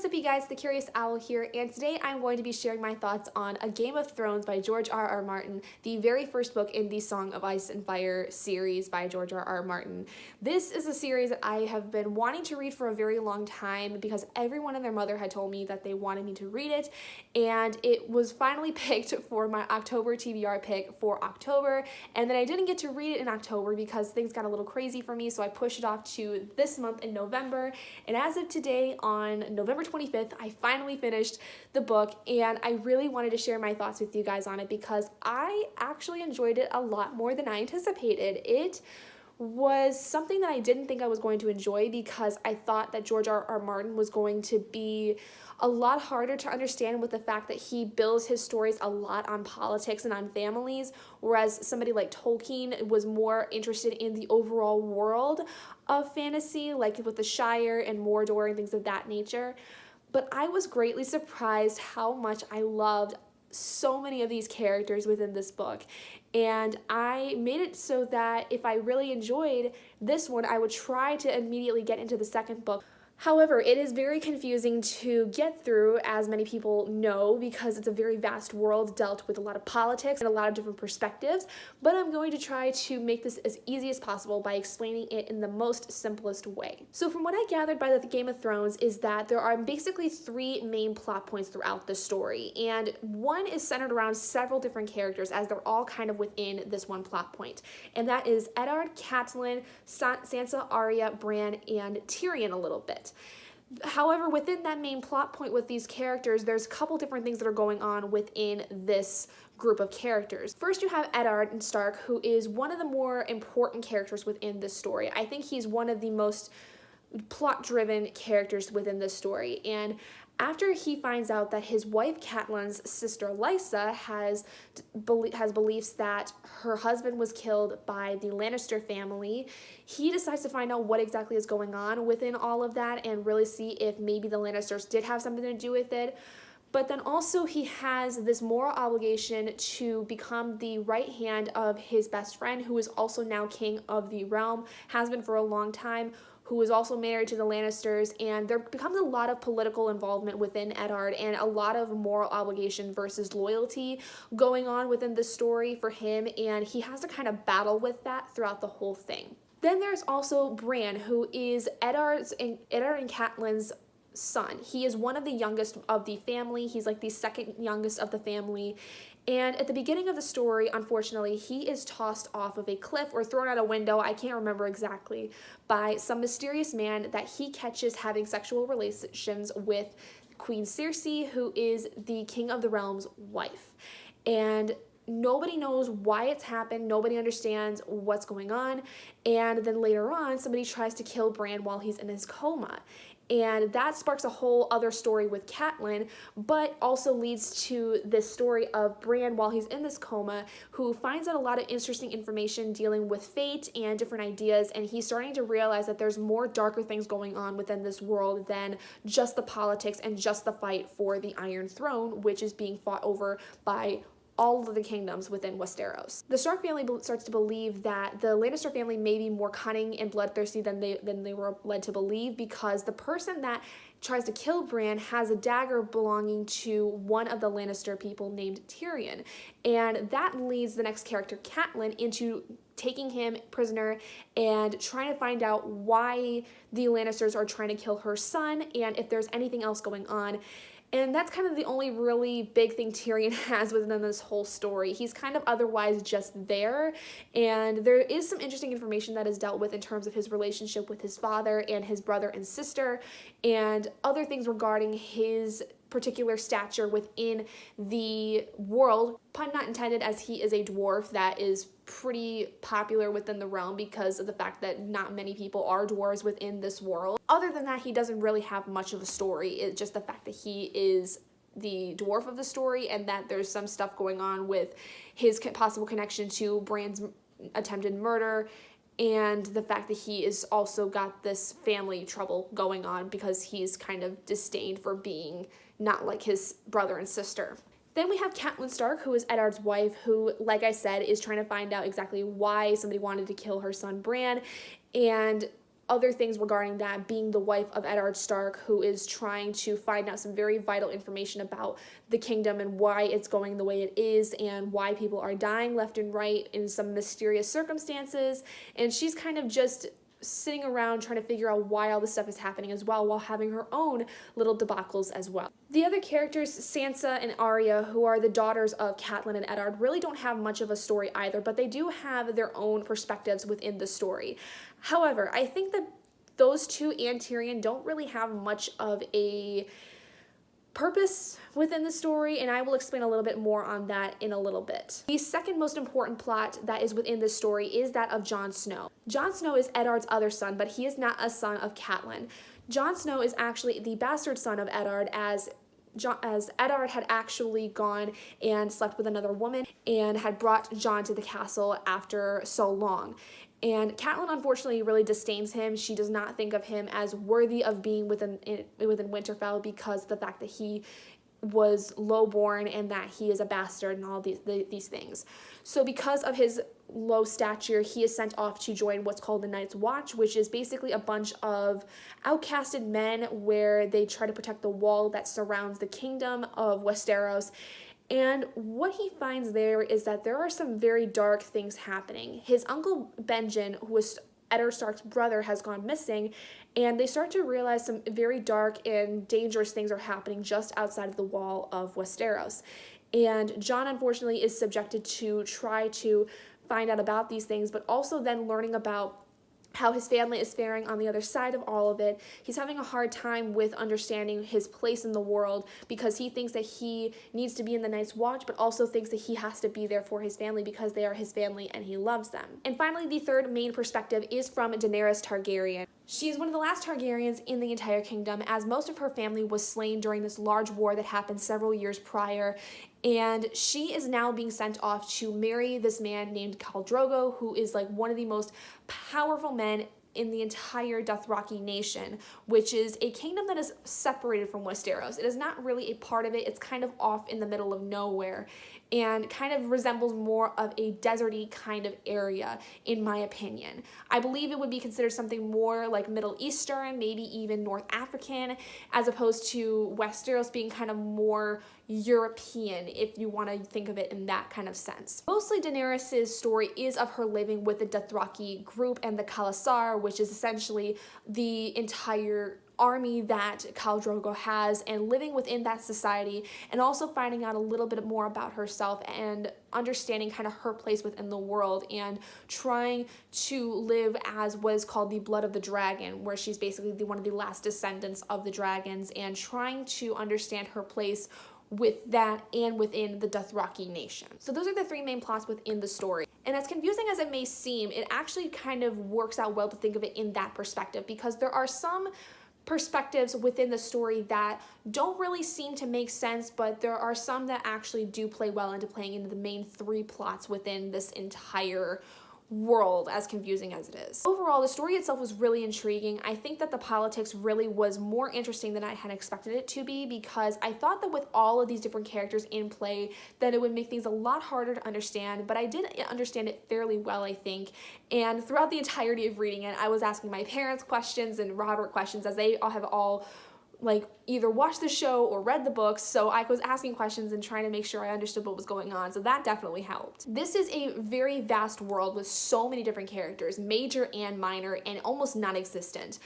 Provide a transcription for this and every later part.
what's up you guys, the Curious Owl here, and today I'm going to be sharing my thoughts on A Game of Thrones by George R.R. Martin, the very first book in the Song of Ice and Fire series by George R.R. Martin. This is a series that I have been wanting to read for a very long time because everyone and their mother had told me that they wanted me to read it, and it was finally picked for my October TBR pick for October, and then I didn't get to read it in October because things got a little crazy for me, so I pushed it off to this month in November, and as of today, on November 25th, I finally finished the book, and I really wanted to share my thoughts with you guys on it because I actually enjoyed it a lot more than I anticipated. It was something that I didn't think I was going to enjoy because I thought that George R.R. Martin was going to be a lot harder to understand with the fact that he builds his stories a lot on politics and on families, whereas somebody like Tolkien was more interested in the overall world of fantasy, like with the Shire and Mordor and things of that nature. But I was greatly surprised how much I loved so many of these characters within this book, and I made it so that if I really enjoyed this one, I would try to immediately get into the second book. However, it is very confusing to get through, as many people know, because it's a very vast world dealt with a lot of politics and a lot of different perspectives, but I'm going to try to make this as easy as possible by explaining it in the most simplest way. So from what I gathered by the Game of Thrones is that there are basically three main plot points throughout the story, and one is centered around several different characters as they're all kind of within this one plot point, and that is Eddard, Catelyn, Sansa, Arya, Bran, and Tyrion a little bit. However, within that main plot point with these characters, there's a couple different things that are going on within this group of characters. First, you have Eddard Stark, who is one of the more important characters within this story. I think he's one of the most plot-driven characters within this story, and after he finds out that his wife Catelyn's sister Lysa has beliefs that her husband was killed by the Lannister family, he decides to find out what exactly is going on within all of that and really see if maybe the Lannisters did have something to do with it. But then also he has this moral obligation to become the right hand of his best friend, who is also now king of the realm, has been for a long time, who is also married to the Lannisters, and there becomes a lot of political involvement within Eddard and a lot of moral obligation versus loyalty going on within the story for him, and he has to kind of battle with that throughout the whole thing. Then there's also Bran, who is Eddard and Catelyn's son. He is one of the youngest of the family. He's like the second youngest of the family. And at the beginning of the story, unfortunately, he is tossed off of a cliff or thrown out a window, I can't remember exactly, by some mysterious man that he catches having sexual relations with Queen Cersei, who is the King of the Realm's wife. And nobody knows why it's happened, nobody understands what's going on, and then later on, somebody tries to kill Bran while he's in his coma. And that sparks a whole other story with Catelyn, but also leads to this story of Bran while he's in this coma, who finds out a lot of interesting information dealing with fate and different ideas, and he's starting to realize that there's more darker things going on within this world than just the politics and just the fight for the Iron Throne, which is being fought over by all of the kingdoms within Westeros. The Stark family starts to believe that the Lannister family may be more cunning and bloodthirsty than they were led to believe, because the person that tries to kill Bran has a dagger belonging to one of the Lannister people named Tyrion, and that leads the next character, Catelyn, into taking him prisoner and trying to find out why the Lannisters are trying to kill her son and if there's anything else going on. And that's kind of the only really big thing Tyrion has within this whole story. He's kind of otherwise just there, and there is some interesting information that is dealt with in terms of his relationship with his father and his brother and sister, and other things regarding his particular stature within the world, pun not intended, as he is a dwarf that is pretty popular within the realm because of the fact that not many people are dwarves within this world. Other than that, he doesn't really have much of a story. It's just the fact that he is the dwarf of the story and that there's some stuff going on with his possible connection to Bran's attempted murder, and the fact that he is also got this family trouble going on because he's kind of disdained for being not like his brother and sister. Then we have Catelyn Stark, who is Eddard's wife, who, like I said, is trying to find out exactly why somebody wanted to kill her son Bran, and other things regarding that, being the wife of Eddard Stark, who is trying to find out some very vital information about the kingdom and why it's going the way it is and why people are dying left and right in some mysterious circumstances. And she's kind of just sitting around trying to figure out why all this stuff is happening as well, while having her own little debacles as well. The other characters, Sansa and Arya, who are the daughters of Catelyn and Eddard, really don't have much of a story either, but they do have their own perspectives within the story. However, I think that those two and Tyrion don't really have much of a purpose within the story, and I will explain a little bit more on that in a little bit. The second most important plot that is within this story is that of Jon Snow. Jon Snow is Eddard's other son, but he is not a son of Catelyn. Jon Snow is actually the bastard son of Eddard, as Eddard had actually gone and slept with another woman and had brought Jon to the castle after so long. And Catelyn, unfortunately, really disdains him. She does not think of him as worthy of being within Winterfell because of the fact that he was low-born and that he is a bastard and all these things. So because of his low stature, he is sent off to join what's called the Night's Watch, which is basically a bunch of outcasted men where they try to protect the wall that surrounds the kingdom of Westeros. And what he finds there is that there are some very dark things happening. His uncle Benjen, who is Eddard Stark's brother, has gone missing, and they start to realize some very dark and dangerous things are happening just outside of the wall of Westeros. And Jon, unfortunately, is subjected to try to find out about these things, but also then learning about how his family is faring on the other side of all of it. He's having a hard time with understanding his place in the world because he thinks that he needs to be in the Night's Watch, but also thinks that he has to be there for his family because they are his family and he loves them. And finally, the third main perspective is from Daenerys Targaryen. She is one of the last Targaryens in the entire kingdom, as most of her family was slain during this large war that happened several years prior, and she is now being sent off to marry this man named Khal Drogo, who is like one of the most powerful men in the entire Dothraki nation, which is a kingdom that is separated from Westeros. It is not really a part of it. It's kind of off in the middle of nowhere and kind of resembles more of a deserty kind of area, in my opinion. I believe it would be considered something more like Middle Eastern, maybe even North African, as opposed to Westeros being kind of more European, if you want to think of it in that kind of sense. Mostly Daenerys' story is of her living with the Dothraki group and the Khalasar, which is essentially the entire army that Khal Drogo has, and living within that society, and also finding out a little bit more about herself and understanding kind of her place within the world, and trying to live as what is called the blood of the dragon, where she's basically one of the last descendants of the dragons, and trying to understand her place with that and within the Dothraki nation. So those are the three main plots within the story. And as confusing as it may seem, it actually kind of works out well to think of it in that perspective, because there are some perspectives within the story that don't really seem to make sense, but there are some that actually do play well into playing into the main three plots within this entire world, as confusing as it is. Overall, the story itself was really intriguing. I think that the politics really was more interesting than I had expected it to be, because I thought that with all of these different characters in play that it would make things a lot harder to understand, but I did understand it fairly well, I think. And throughout the entirety of reading it, I was asking my parents questions and Robert questions, as they have all like either watched the show or read the books, so I was asking questions and trying to make sure I understood what was going on, so that definitely helped. This is a very vast world with so many different characters, major and minor, and almost non-existent.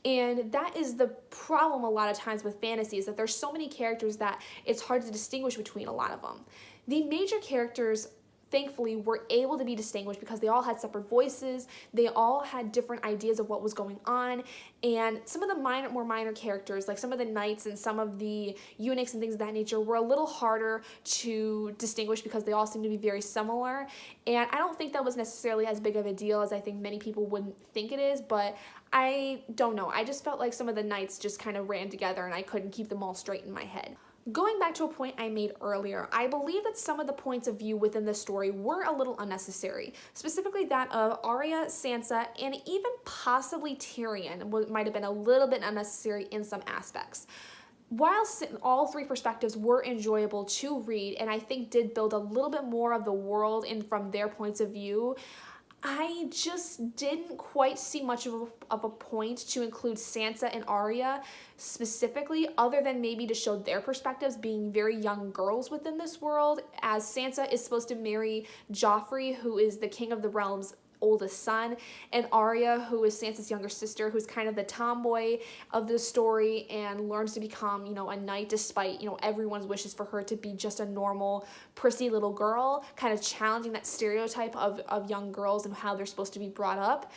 And that is the problem a lot of times with fantasy, is that there's so many characters that it's hard to distinguish between a lot of them. The major characters, thankfully, were able to be distinguished because they all had separate voices, they all had different ideas of what was going on, and some of the more minor characters, like some of the knights and some of the eunuchs and things of that nature, were a little harder to distinguish because they all seem to be very similar. And I don't think that was necessarily as big of a deal as I think many people wouldn't think it is, but I don't know. I just felt like some of the knights just kind of ran together and I couldn't keep them all straight in my head. Going back to a point I made earlier, I believe that some of the points of view within the story were a little unnecessary, specifically that of Arya, Sansa, and even possibly Tyrion might have been a little bit unnecessary in some aspects. While all three perspectives were enjoyable to read, and I think did build a little bit more of the world and from their points of view, I just didn't quite see much of a point to include Sansa and Arya specifically, other than maybe to show their perspectives being very young girls within this world, as Sansa is supposed to marry Joffrey, who is the King of the Realm's oldest son, and Arya, who is Sansa's younger sister, who's kind of the tomboy of the story and learns to become, a knight despite, everyone's wishes for her to be just a normal, prissy little girl, kind of challenging that stereotype of young girls and how they're supposed to be brought up.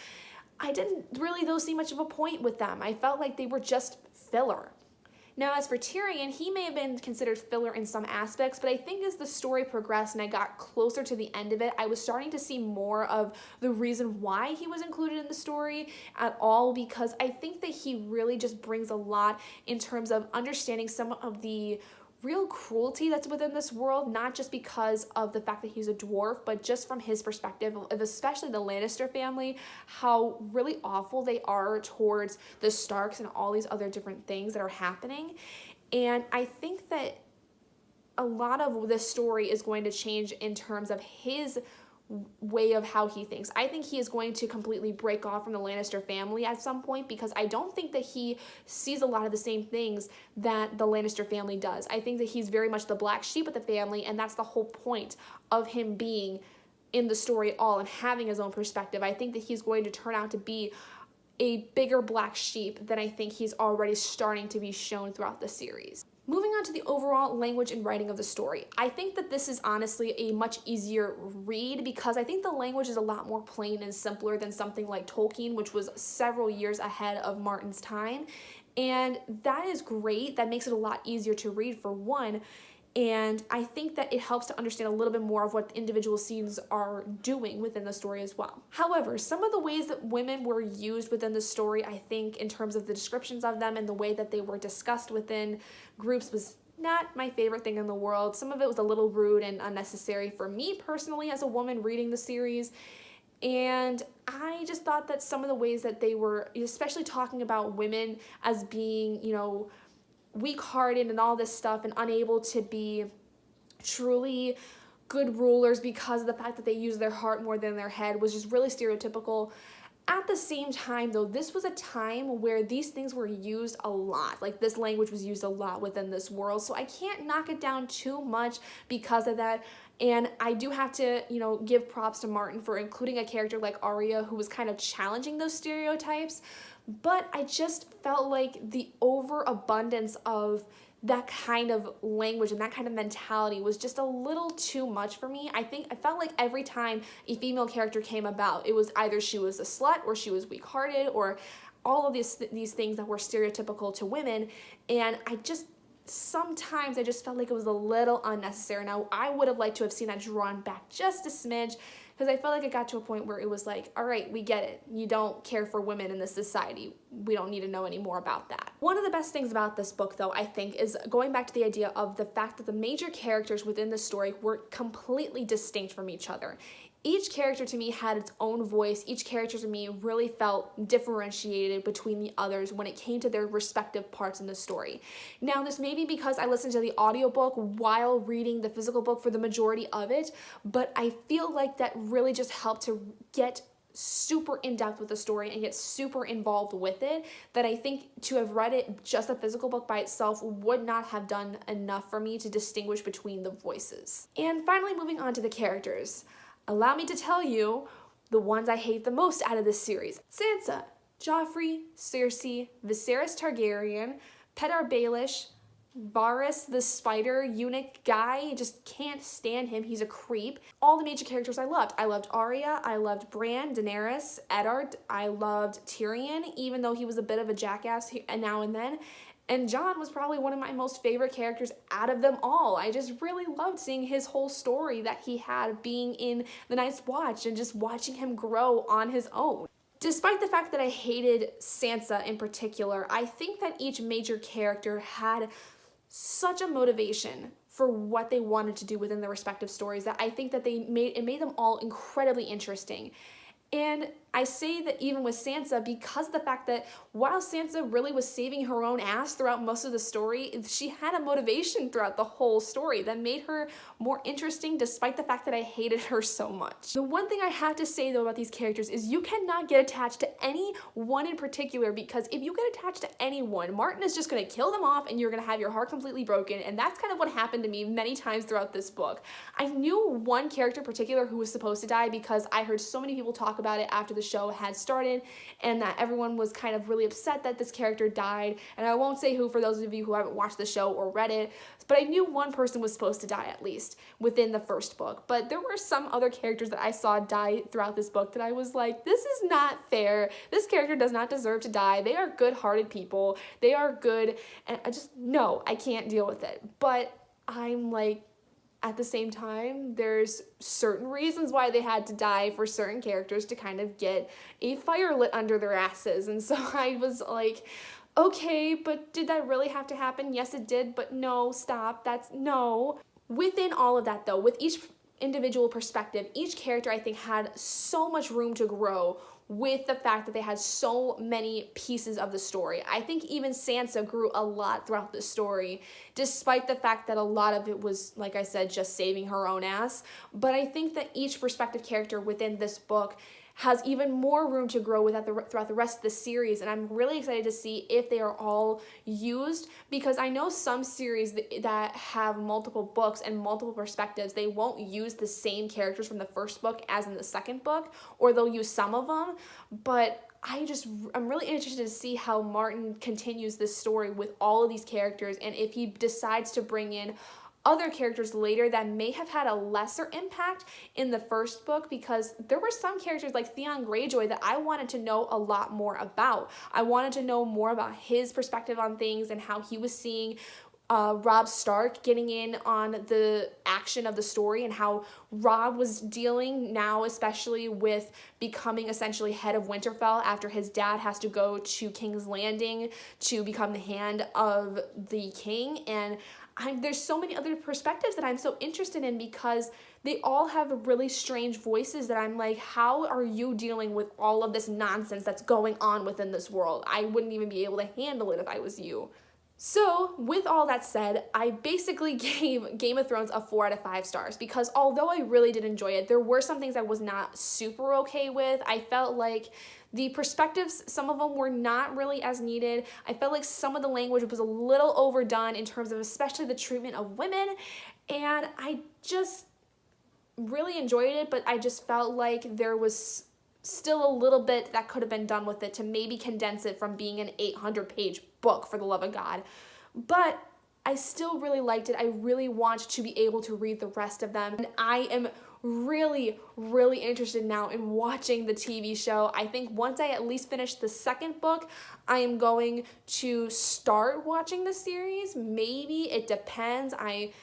I didn't really, though, see much of a point with them. I felt like they were just filler. Now, as for Tyrion, he may have been considered filler in some aspects, but I think as the story progressed and I got closer to the end of it, I was starting to see more of the reason why he was included in the story at all, because I think that he really just brings a lot in terms of understanding some of the real cruelty that's within this world, not just because of the fact that he's a dwarf, but just from his perspective of especially the Lannister family, how really awful they are towards the Starks and all these other different things that are happening. And I think that a lot of this story is going to change in terms of his way of how he thinks. I think he is going to completely break off from the Lannister family at some point, because I don't think that he sees a lot of the same things that the Lannister family does. I think that he's very much the black sheep of the family, and that's the whole point of him being in the story at all and having his own perspective. I think that he's going to turn out to be a bigger black sheep than I think he's already starting to be shown throughout the series. Moving on to the overall language and writing of the story. I think that this is honestly a much easier read, because I think the language is a lot more plain and simpler than something like Tolkien, which was several years ahead of Martin's time. And that is great. That makes it a lot easier to read, for one. And I think that it helps to understand a little bit more of what the individual scenes are doing within the story as well. However, some of the ways that women were used within the story, I think, in terms of the descriptions of them and the way that they were discussed within groups, was not my favorite thing in the world. Some of it was a little rude and unnecessary for me personally as a woman reading the series. And I just thought that some of the ways that they were, especially talking about women as being, weak-hearted and all this stuff, and unable to be truly good rulers because of the fact that they use their heart more than their head, was just really stereotypical. At the same time, though, this was a time where these things were used a lot. Like, this language was used a lot within this world, so I can't knock it down too much because of that. And I do have to, give props to Martin for including a character like Arya, who was kind of challenging those stereotypes. But I just felt like the overabundance of that kind of language and that kind of mentality was just a little too much for me. I felt like every time a female character came about, it was either she was a slut or she was weak-hearted, or all of these things that were stereotypical to women. And sometimes I just felt like it was a little unnecessary. Now, I would have liked to have seen that drawn back just a smidge, because I felt like it got to a point where it was like, all right, we get it. You don't care for women in this society. We don't need to know any more about that. One of the best things about this book, though, I think, is going back to the idea of the fact that the major characters within the story were completely distinct from each other. Each character to me had its own voice. Each character to me really felt differentiated between the others when it came to their respective parts in the story. Now, this may be because I listened to the audiobook while reading the physical book for the majority of it, but I feel like that really just helped to get super in-depth with the story and get super involved with it, that I think to have read it just a physical book by itself would not have done enough for me to distinguish between the voices. And finally, moving on to the characters. Allow me to tell you the ones I hate the most out of this series. Sansa, Joffrey, Cersei, Viserys Targaryen, Pedar Baelish, Varys the spider eunuch guy. Just can't stand him. He's a creep. All the major characters I loved. I loved Arya. I loved Bran, Daenerys, Eddard. I loved Tyrion, even though he was a bit of a jackass now and then. And Jon was probably one of my most favorite characters out of them all. I just really loved seeing his whole story that he had being in the Night's Watch and just watching him grow on his own. Despite the fact that I hated Sansa in particular, I think that each major character had such a motivation for what they wanted to do within their respective stories that I think that it made them all incredibly interesting. And I say that even with Sansa because of the fact that while Sansa really was saving her own ass throughout most of the story, she had a motivation throughout the whole story that made her more interesting despite the fact that I hated her so much. The one thing I have to say though about these characters is you cannot get attached to any one in particular, because if you get attached to anyone, Martin is just going to kill them off and you're going to have your heart completely broken, and that's kind of what happened to me many times throughout this book. I knew one character in particular who was supposed to die because I heard so many people talk about it after the show had started, and that everyone was kind of really upset that this character died, and I won't say who for those of you who haven't watched the show or read it, but I knew one person was supposed to die at least within the first book. But there were some other characters that I saw die throughout this book that I was like, this is not fair. This character does not deserve to die. They are good-hearted people. They are good, and no, I can't deal with it. But I'm like, at the same time, there's certain reasons why they had to die for certain characters to kind of get a fire lit under their asses. And so I was like, okay, but did that really have to happen? Yes, it did, but no, stop. That's no. Within all of that, though, with each individual perspective, each character I think had so much room to grow with the fact that they had so many pieces of the story. I think even Sansa grew a lot throughout the story, despite the fact that a lot of it was, like I said, just saving her own ass. But I think that each perspective character within this book has even more room to grow throughout the rest of the series, and I'm really excited to see if they are all used, because I know some series that have multiple books and multiple perspectives, they won't use the same characters from the first book as in the second book, or they'll use some of them, but I'm really interested to see how Martin continues this story with all of these characters, and if he decides to bring in other characters later that may have had a lesser impact in the first book, because there were some characters like Theon Greyjoy that I wanted to know a lot more about. I wanted to know more about his perspective on things and how he was seeing Robb Stark getting in on the action of the story, and how Robb was dealing now, especially with becoming essentially head of Winterfell after his dad has to go to King's Landing to become the hand of the king. And there's so many other perspectives that I'm so interested in, because they all have really strange voices that I'm like, how are you dealing with all of this nonsense that's going on within this world? I wouldn't even be able to handle it if I was you. So, with all that said, I basically gave Game of Thrones a 4 out of 5 stars, because although I really did enjoy it, there were some things I was not super okay with. I felt like the perspectives, some of them were not really as needed. I felt like some of the language was a little overdone in terms of especially the treatment of women, and I just really enjoyed it, but I just felt like there was still a little bit that could have been done with it to maybe condense it from being an 800-page book, for the love of God. But I still really liked it. I really want to be able to read the rest of them, and I am really, really interested now in watching the TV show. I think once I at least finish the second book, I am going to start watching the series. Maybe, it depends. I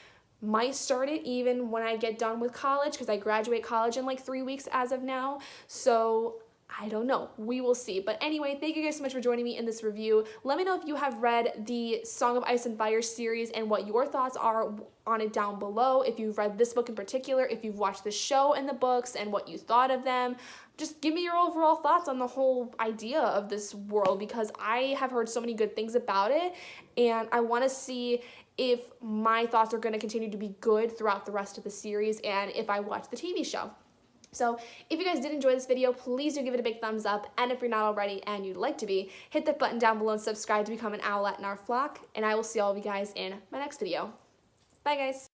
might start it even when I get done with college, because I graduate college in like 3 weeks as of now. So I don't know. We will see. But anyway, thank you guys so much for joining me in this review. Let me know if you have read the Song of Ice and Fire series and what your thoughts are on it down below. If you've read this book in particular, if you've watched the show and the books and what you thought of them. Just give me your overall thoughts on the whole idea of this world, because I have heard so many good things about it, and I want to see if my thoughts are going to continue to be good throughout the rest of the series and if I watch the TV show. So if you guys did enjoy this video, please do give it a big thumbs up, and if you're not already and you'd like to be, hit that button down below and subscribe to become an owlet in our flock, and I will see all of you guys in my next video. Bye guys!